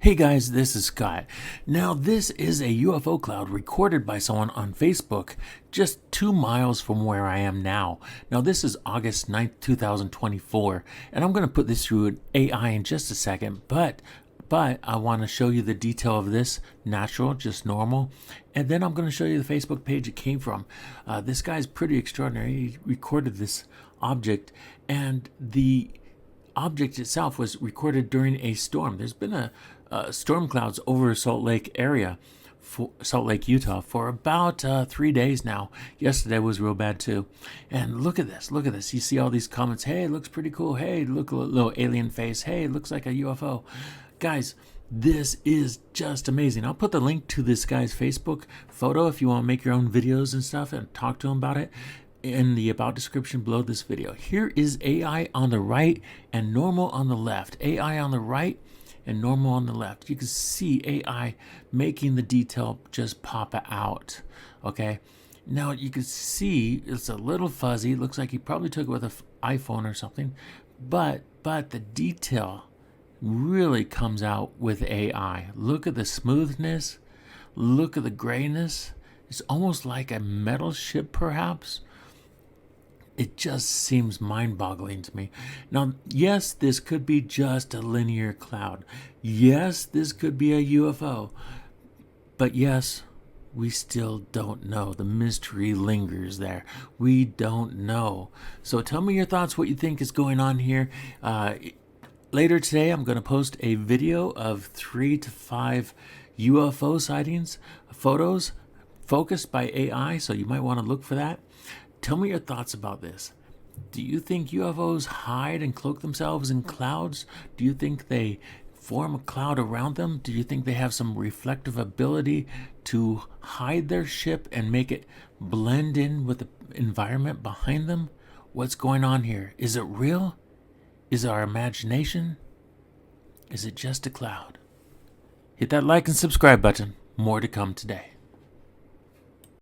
Hey guys, this is Scott. Now, this is a UFO cloud recorded by someone on Facebook just 2 miles from where I am now. Now, this is August 9th, 2024, and I'm going to put this through an AI in just a second, but I want to show you the detail of this, natural, just normal, and then I'm going to show you the Facebook page it came from. This guy's pretty extraordinary. He recorded this object, and the object itself was recorded during a storm. There's been a storm clouds over Salt Lake area, Salt Lake, Utah, for about 3 days now. Yesterday was real bad too. And look at this. Look at this. You see all these comments. Hey, it looks pretty cool. Hey, look, a little alien face. Hey, it looks like a UFO. Guys, this is just amazing. I'll put the link to this guy's Facebook photo if you want to make your own videos and stuff and talk to him about it in the about description below this video. Here is AI on the right and normal on the left. AI on the right and normal on the left. You can see AI making the detail just pop out. Okay, now you can see it's a little fuzzy. It looks like he probably took it with an iPhone or something, but the detail really comes out with AI. Look at the smoothness, look at the grayness. It's almost like a metal ship perhaps. It just seems mind-boggling to me. Now, yes, this could be just a linear cloud. Yes, this could be a UFO. But yes, we still don't know. The mystery lingers there. We don't know. So tell me your thoughts, what you think is going on here. Later today, I'm going to post a video of 3 to 5 UFO sightings, photos focused by AI, so you might want to look for that. Tell me your thoughts about this. Do you think UFOs hide and cloak themselves in clouds? Do you think they form a cloud around them? Do you think they have some reflective ability to hide their ship and make it blend in with the environment behind them? What's going on here? Is it real? Is it our imagination? Is it just a cloud? Hit that like and subscribe button. More to come today.